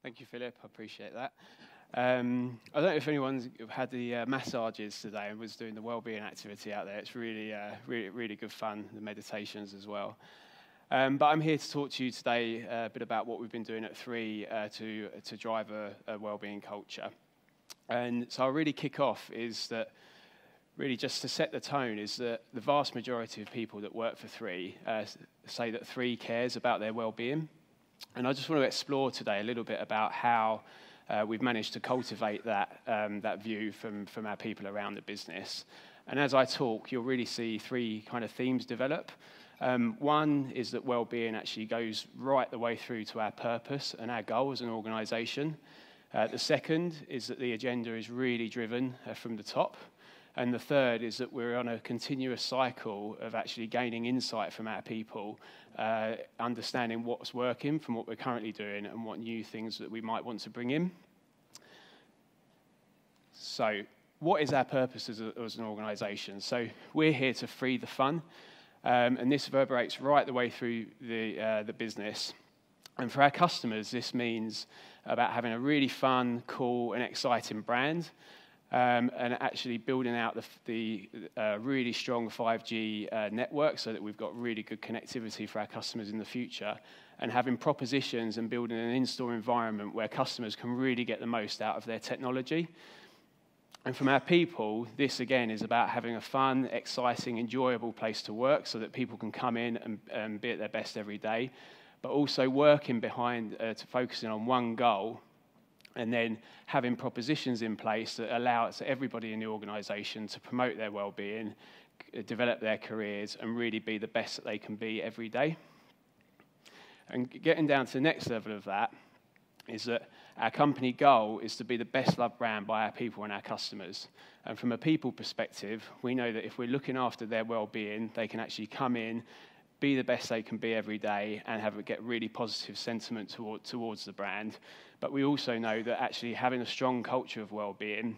Thank you, Philip. I appreciate that. I don't know if anyone's had the massages today and was doing the wellbeing activity out there. It's really good fun, the meditations as well. But I'm here to talk to you today a bit about what we've been doing at 3 to drive a wellbeing culture. And so I'll really kick off is that really just to set the tone is that the vast majority of people that work for 3 say that 3 cares about their wellbeing. And I just want to explore today a little bit about how we've managed to cultivate that view from our people around the business. And as I talk, you'll really see 3 kind of themes develop. One is that well-being actually goes right the way through to our purpose and our goal as an organisation. The second is that the agenda is really driven from the top. And the third is that we're on a continuous cycle of actually gaining insight from our people, understanding what's working from what we're currently doing and what new things that we might want to bring in. So what is our purpose as an organisation? So we're here to free the fun, and this reverberates right the way through the business. And for our customers, this means about having a really fun, cool and exciting brand, and actually building out the really strong 5G network so that we've got really good connectivity for our customers in the future, and having propositions and building an in-store environment where customers can really get the most out of their technology. And from our people, this again is about having a fun, exciting, enjoyable place to work so that people can come in and be at their best every day, but also working behind to focusing on one goal, and then having propositions in place that allow everybody in the organisation to promote their well-being, develop their careers, and really be the best that they can be every day. And getting down to the next level of that is that our company goal is to be the best loved brand by our people and our customers. And from a people perspective, we know that if we're looking after their well-being, they can actually come in, be the best they can be every day, and get really positive sentiment towards the brand. But we also know that actually having a strong culture of well-being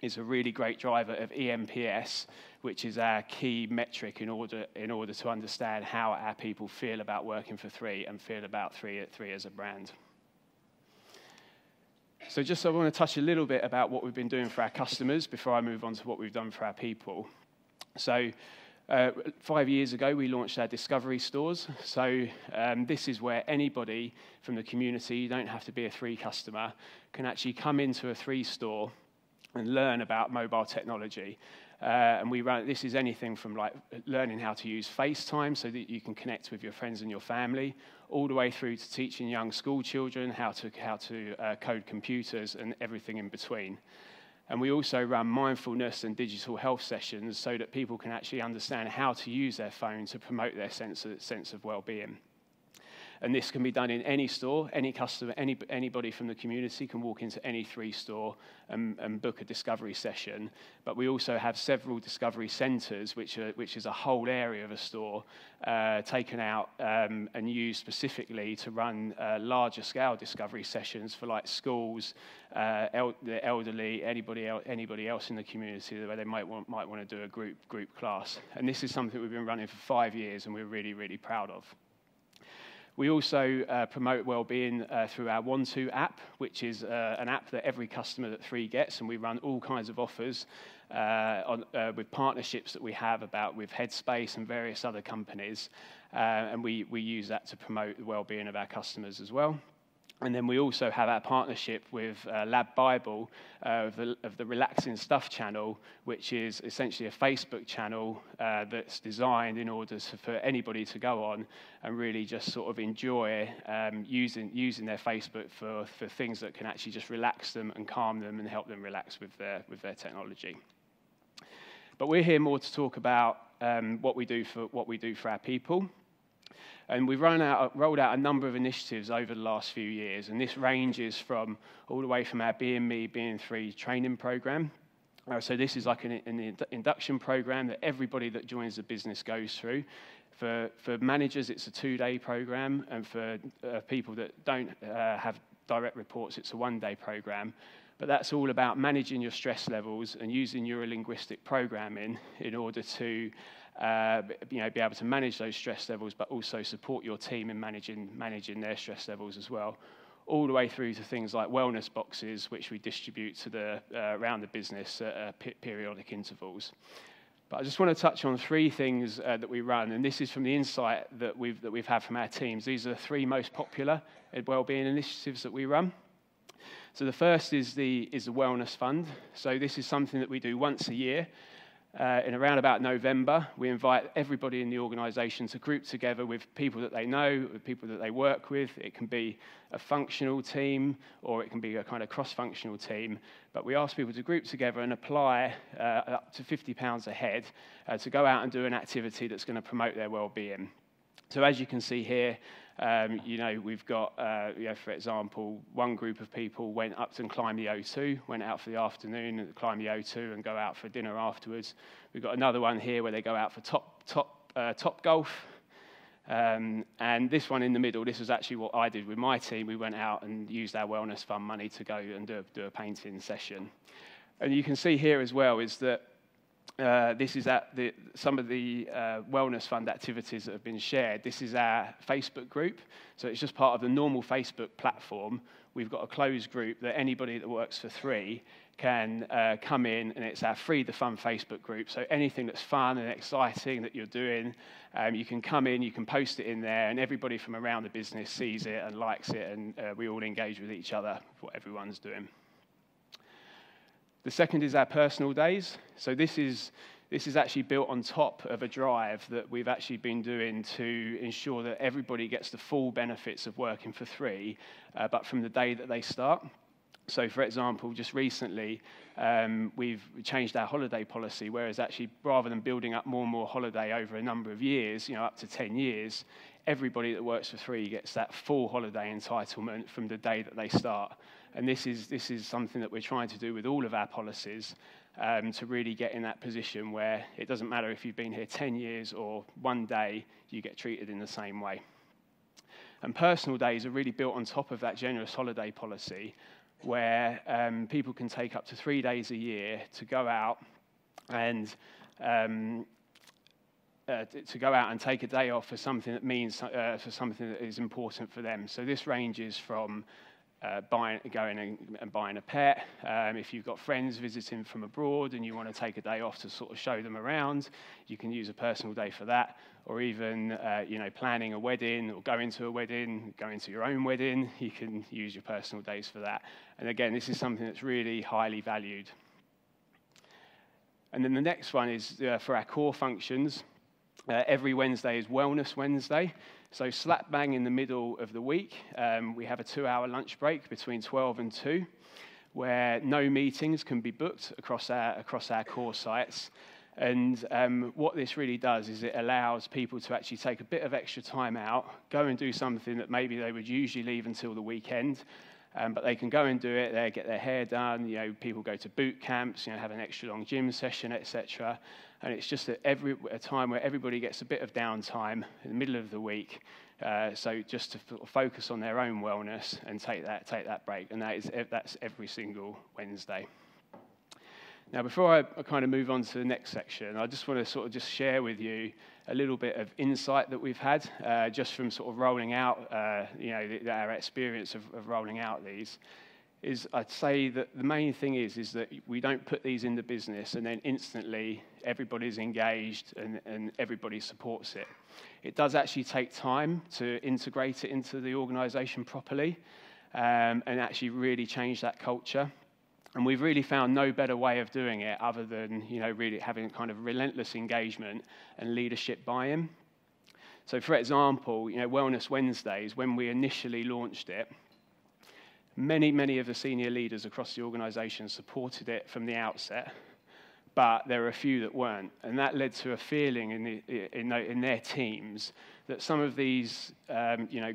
is a really great driver of ENPS, which is our key metric in order to understand how our people feel about working for 3 and feel about 3 as a brand. So I want to touch a little bit about what we've been doing for our customers before I move on to what we've done for our people. So 5 years ago, we launched our Discovery stores. So this is where anybody from the community, you don't have to be a 3 customer, can actually come into a 3 store and learn about mobile technology. And this is anything from like learning how to use FaceTime so that you can connect with your friends and your family, all the way through to teaching young school children how to code computers and everything in between. And we also run mindfulness and digital health sessions so that people can actually understand how to use their phone to promote their sense of well-being. And this can be done in any store, any customer, anybody from the community can walk into any 3 store and book a discovery session. But we also have several discovery centres, which is a whole area of a store taken out and used specifically to run larger scale discovery sessions for like schools, the elderly, anybody else in the community where they might want to do a group class. And this is something we've been running for 5 years and we're really proud of. We also promote wellbeing through our One2 app, which is an app that every customer that 3 gets, and we run all kinds of offers with partnerships that we have with Headspace and various other companies, and we use that to promote the wellbeing of our customers as well. And then we also have our partnership with Lab Bible of the Relaxing Stuff channel, which is essentially a Facebook channel that's designed in order for anybody to go on and really just sort of enjoy using their Facebook for things that can actually just relax them and calm them and help them relax with their technology. But we're here more to talk about what we do for our people. And we've rolled out a number of initiatives over the last few years, and this ranges from all the way from our Being Me, Being 3 training program. So this is like an induction program that everybody that joins the business goes through. For managers, it's a 2-day program, and for people that don't have direct reports, it's a 1-day program. But that's all about managing your stress levels and using neurolinguistic programming in order to be able to manage those stress levels, but also support your team in managing their stress levels as well. all the way through to things like wellness boxes, which we distribute to around the business at periodic intervals. But I just want to touch on three things that we run, and this is from the insight that we've had from our teams. These are the three most popular wellbeing initiatives that we run. So the first is the Wellness Fund. So this is something that we do once a year. In around about November, we invite everybody in the organisation to group together with people that they know, with people that they work with. It can be a functional team, or it can be a kind of cross-functional team. But we ask people to group together and apply up to £50 a head to go out and do an activity that's going to promote their well-being. So as you can see here, we've got, for example, one group of people went up and climbed the O2, went out for the afternoon and climbed the O2 and go out for dinner afterwards. We've got another one here where they go out for top golf. And this one in the middle, this is actually what I did with my team. We went out and used our Wellness Fund money to go and do a painting session. And you can see here as well is that this is some of the Wellness Fund activities that have been shared. This is our Facebook group, so it's just part of the normal Facebook platform. We've got a closed group that anybody that works for free can come in, and it's our Free the Fun Facebook group. So anything that's fun and exciting that you're doing, you can come in, you can post it in there, and everybody from around the business sees it and likes it, and we all engage with each other for what everyone's doing. The second is our personal days. So this is actually built on top of a drive that we've actually been doing to ensure that everybody gets the full benefits of working for free, but from the day that they start. So, for example, just recently, we've changed our holiday policy, whereas actually, rather than building up more and more holiday over a number of years, up to 10 years, everybody that works for free gets that full holiday entitlement from the day that they start. And this is something that we're trying to do with all of our policies to really get in that position where it doesn't matter if you've been here 10 years or one day, you get treated in the same way. And personal days are really built on top of that generous holiday policy, where people can take up to 3 days a year to go out and take a day off for something that means for something that is important for them. So this ranges from going and buying a pet. If you've got friends visiting from abroad and you want to take a day off to sort of show them around, you can use a personal day for that. Or even planning a wedding or going to a wedding, going to your own wedding, you can use your personal days for that. And again, this is something that's really highly valued. And then the next one is for our core functions. Every Wednesday is Wellness Wednesday. So slap bang in the middle of the week, we have a 2-hour lunch break between 12 and 2, where no meetings can be booked across our core sites. And what this really does is it allows people to actually take a bit of extra time out, go and do something that maybe they would usually leave until the weekend, but they can go and do it. They get their hair done. People go to boot camps. Have an extra long gym session, etc. And it's just a time where everybody gets a bit of downtime in the middle of the week. So just to focus on their own wellness and take that break. And that's every single Wednesday. Now, before I kind of move on to the next section, I just want to sort of just share with you a little bit of insight that we've had just from sort of rolling out, our experience of rolling out these. I'd say that the main thing is that we don't put these in the business and then instantly everybody's engaged and everybody supports it. It does actually take time to integrate it into the organisation properly and actually really change that culture. And we've really found no better way of doing it other than, really having kind of relentless engagement and leadership buy-in. So, for example, Wellness Wednesdays, when we initially launched it, many of the senior leaders across the organisation supported it from the outset, but there were a few that weren't. And that led to a feeling in their teams that some of these,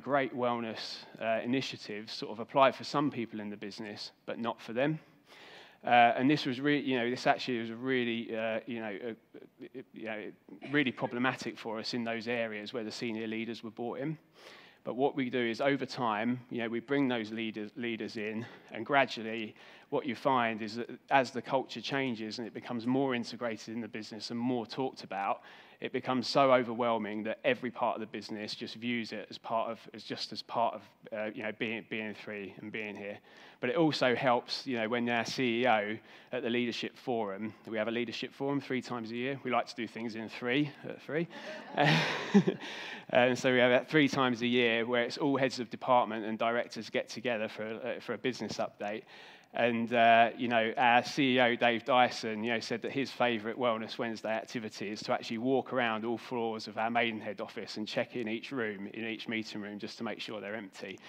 great wellness initiatives sort of applied for some people in the business, but not for them. And this was really, this actually was really, really problematic for us in those areas where the senior leaders were brought in. But what we do is over time, we bring those leaders in, and gradually what you find is that as the culture changes and it becomes more integrated in the business and more talked about, it becomes so overwhelming that every part of the business just views it as part of being Three and being here. But it also helps, when our CEO at the leadership forum, we have a leadership forum 3 times a year. We like to do things in three at Three. And so we have that 3 times a year where it's all heads of department and directors get together for a business update. And, our CEO, Dave Dyson, said that his favourite Wellness Wednesday activity is to actually walk around all floors of our Maidenhead office and check in each room, in each meeting room, just to make sure they're empty.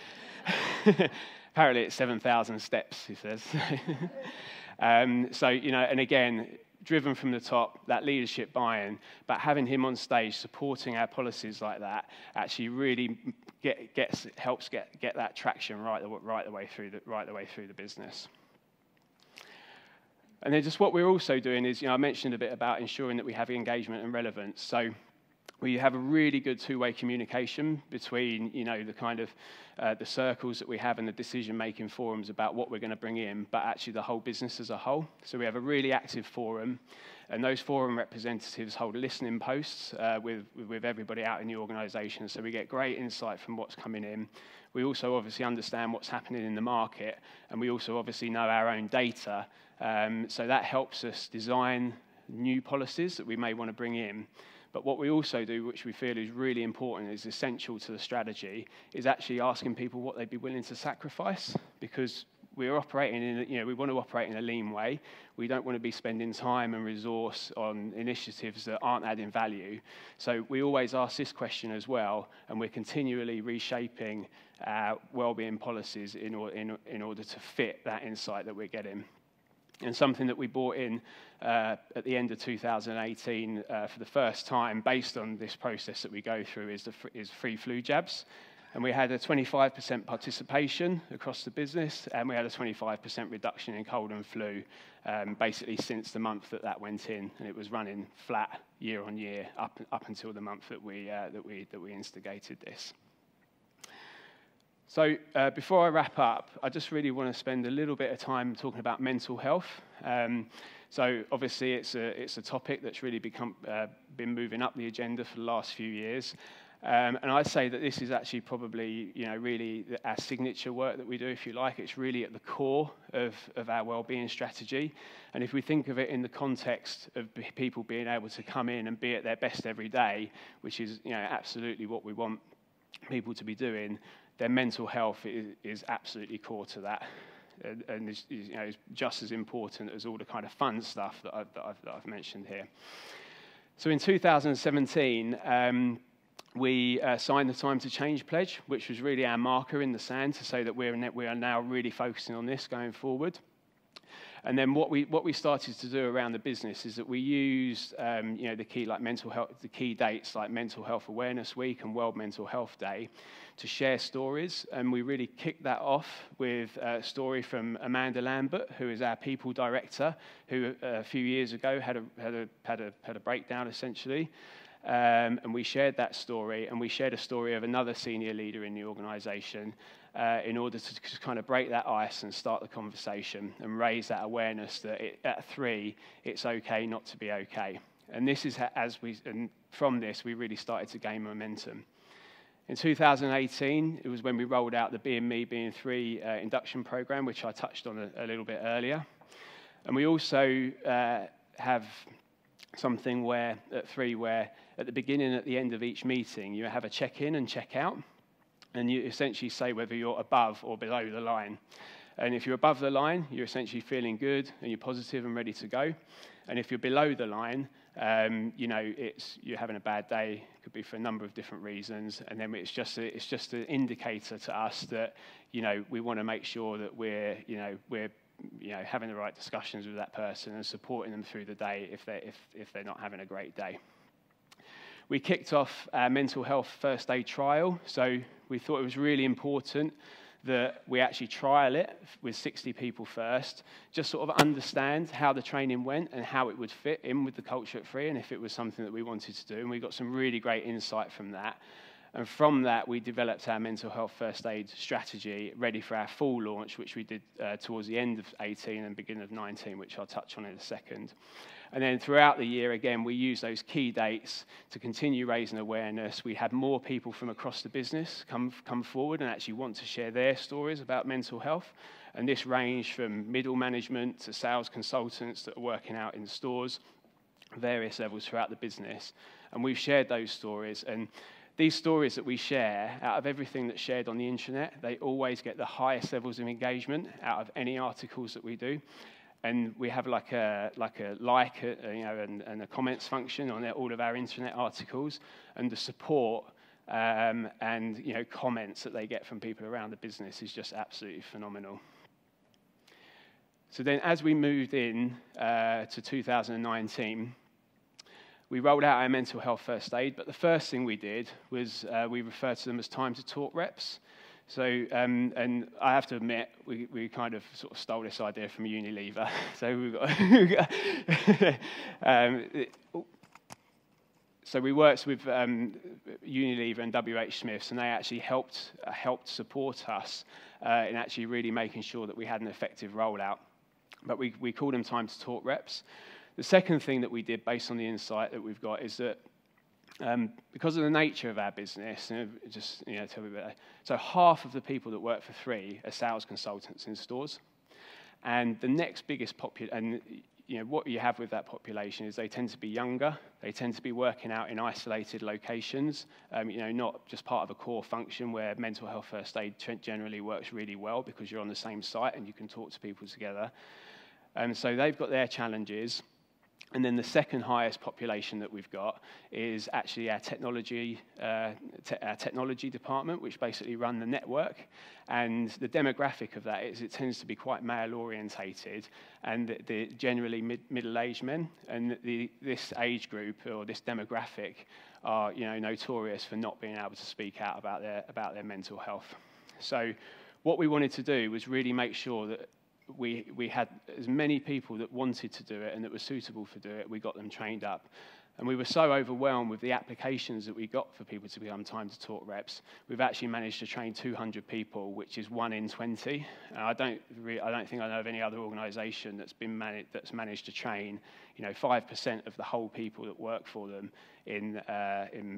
Apparently it's 7,000 steps, he says. And again, driven from the top, that leadership buy-in, but having him on stage supporting our policies like that actually really helps get that traction right the way through the business. And then just what we're also doing is, I mentioned a bit about ensuring that we have engagement and relevance. So we have a really good two-way communication between, the kind of the circles that we have and the decision-making forums about what we're going to bring in, but actually the whole business as a whole. So we have a really active forum, and those forum representatives hold listening posts with everybody out in the organisation. So we get great insight from what's coming in. We also obviously understand what's happening in the market, and we also obviously know our own data. So that helps us design new policies that we may want to bring in. But what we also do, which we feel is really important, is essential to the strategy, is actually asking people what they'd be willing to sacrifice, because we're operating in, we want to operate in a lean way. We don't want to be spending time and resource on initiatives that aren't adding value. So we always ask this question as well, and we're continually reshaping our wellbeing policies in order to fit that insight that we're getting. And something that we brought in at the end of 2018 for the first time, based on this process that we go through, is free flu jabs. And we had a 25% participation across the business, and we had a 25% reduction in cold and flu, basically since the month that went in, and it was running flat year on year up until the month that we instigated this. So before I wrap up, I just really want to spend a little bit of time talking about mental health. So obviously it's a topic that's really been moving up the agenda for the last few years. And I'd say that this is actually probably, really our signature work that we do, if you like. It's really at the core of our wellbeing strategy. And if we think of it in the context of people being able to come in and be at their best every day, which is, absolutely what we want people to be doing, their mental health is absolutely core to that, and is just as important as all the kind of fun stuff that I've mentioned here. So in 2017, we signed the Time to Change pledge, which was really our marker in the sand to say that we are now really focusing on this going forward. And then what we started to do around the business is that we used the key dates like Mental Health Awareness Week and World Mental Health Day to share stories, and we really kicked that off with a story from Amanda Lambert, who is our people director, who a few years ago had a breakdown essentially. And we shared that story, and we shared a story of another senior leader in the organisation in order to just kind of break that ice and start the conversation and raise that awareness that at Three, it's okay not to be okay. And this is and from this, we really started to gain momentum. In 2018, it was when we rolled out the Being Me, Being Three induction program, which I touched on a little bit earlier. And we also have something at Three where at the beginning and at the end of each meeting, you have a check-in and check-out, and you essentially say whether you're above or below the line. And if you're above the line, you're essentially feeling good and you're positive and ready to go. And if you're below the line, you're having a bad day. It could be for a number of different reasons. And then it's just an indicator to us that, we want to make sure that we're having the right discussions with that person and supporting them through the day if they're not having a great day. We kicked off our mental health first aid trial, so we thought it was really important that we actually trial it with 60 people first, just sort of understand how the training went and how it would fit in with the culture at Three, and if it was something that we wanted to do. And we got some really great insight from that. And from that, we developed our mental health first aid strategy, ready for our full launch, which we did towards the end of 18 and beginning of 19, which I'll touch on in a second. And then throughout the year, again, we used those key dates to continue raising awareness. We had more people from across the business come forward and actually want to share their stories about mental health. And this ranged from middle management to sales consultants that are working out in stores, various levels throughout the business. And we've shared those stories. And these stories that we share, out of everything that's shared on the internet, they always get the highest levels of engagement out of any articles that we do. And we have like a and a comments function on all of our internet articles, and the support and comments that they get from people around the business is just absolutely phenomenal. So then, as we moved in to 2019, we rolled out our mental health first aid. But the first thing we did was we referred to them as time to talk reps. So, and I have to admit, we kind of sort of stole this idea from Unilever. So so we worked with Unilever and WH Smiths, and they actually helped support us in actually really making sure that we had an effective rollout. But we called them time to talk reps. The second thing that we did, based on the insight that we've got, is that because of the nature of our business, tell me about that. So half of the people that work for 3 are sales consultants in stores, and the next biggest what you have with that population is they tend to be younger. They tend to be working out in isolated locations. Not just part of a core function where mental health first aid generally works really well because you're on the same site and you can talk to people together. So they've got their challenges. And then the second highest population that we've got is actually our technology department, which basically run the network. And the demographic of that is it tends to be quite male orientated, and the generally middle-aged men. And this age group or this demographic are notorious for not being able to speak out about their mental health. So what we wanted to do was really make sure that we had as many people that wanted to do it and that were suitable for do it. We got them trained up. And we were so overwhelmed with the applications that we got for people to become time to talk reps. We've actually managed to train 200 people, which is 1 in 20. I don't think I know of any other organisation that's managed to train 5% of the whole people that work for them in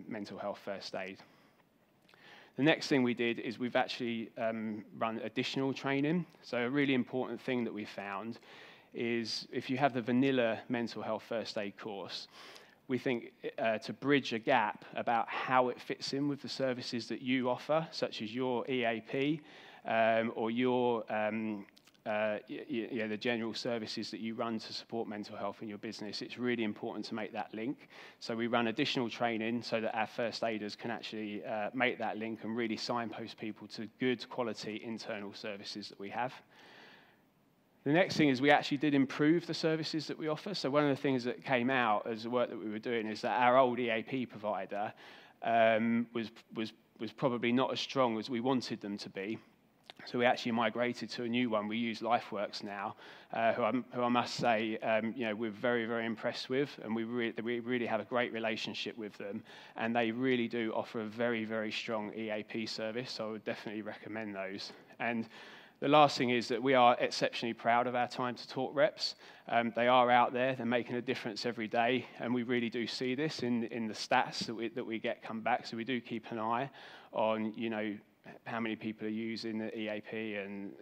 mental health first aid. The next thing we did is we've actually run additional training. So a really important thing that we found is if you have the vanilla mental health first aid course, we think to bridge a gap about how it fits in with the services that you offer, such as your EAP or your the general services that you run to support mental health in your business, it's really important to make that link. So we run additional training so that our first aiders can actually make that link and really signpost people to good quality internal services that we have. The next thing is we actually did improve the services that we offer. So one of the things that came out as the work that we were doing is that our old EAP provider was probably not as strong as we wanted them to be. So we actually migrated to a new one. We use LifeWorks now, who I must say, we're very, very impressed with, and we really have a great relationship with them. And they really do offer a very, very strong EAP service. So I would definitely recommend those. And the last thing is that we are exceptionally proud of our time to talk reps. They are out there, they're making a difference every day, and we really do see this in the stats that we get come back. So we do keep an eye on, how many people are using the EAP and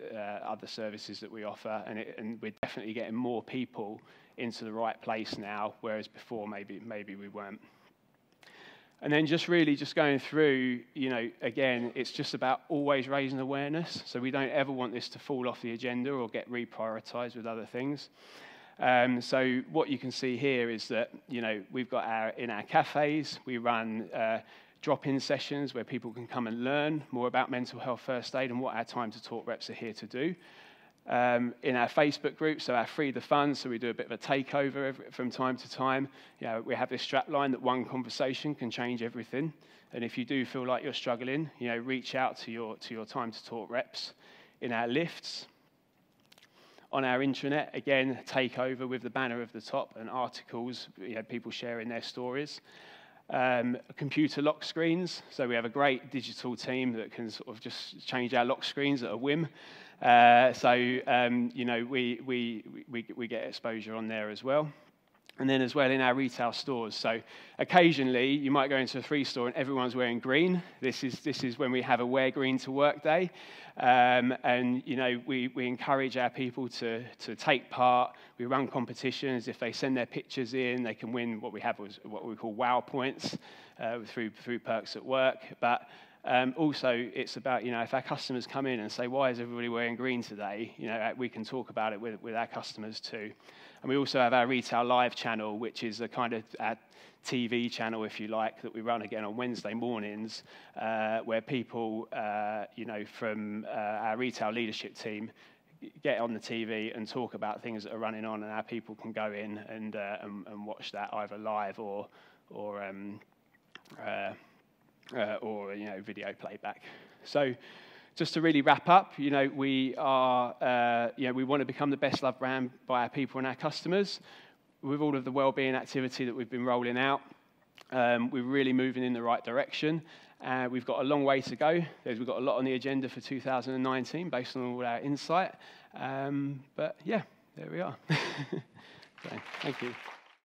other services that we offer, and we're definitely getting more people into the right place now, whereas before maybe we weren't. And then just going through, again, it's just about always raising awareness. So we don't ever want this to fall off the agenda or get reprioritized with other things. So what you can see here is that, we've got in our cafes, we run drop-in sessions where people can come and learn more about mental health first aid and what our time to talk reps are here to do. In our Facebook group, so our Free the Fun, so we do a bit of a takeover from time to time. We have this strap line that one conversation can change everything. And if you do feel like you're struggling, reach out to your time to talk reps. In our lifts, on our intranet, again, takeover with the banner of the top and articles, people sharing their stories. computer lock screens. So we have a great digital team that can sort of just change our lock screens at a whim. You know, we get exposure on there as well. And then as well in our retail stores. So occasionally you might go into a Free store and everyone's wearing green. This is when we have a wear green to work day. And you know, we encourage our people to take part. We run competitions. If they send their pictures in, they can win what we call wow points through Perks at Work. But also, it's about, you know, if our customers come in and say, why is everybody wearing green today? You know, we can talk about it with our customers too. And we also have our Retail Live channel, which is a kind of TV channel, if you like, that we run again on Wednesday mornings, where people, you know, from our retail leadership team get on the TV and talk about things that are running on, and our people can go in and watch that either live or you know, video playback. So just to really wrap up, you know, we are, you know, we want to become the best loved brand by our people and our customers. With all of the wellbeing activity that we've been rolling out, we're really moving in the right direction. We've got a long way to go. We've got a lot on the agenda for 2019 based on all our insight. But yeah, there we are. So, thank you.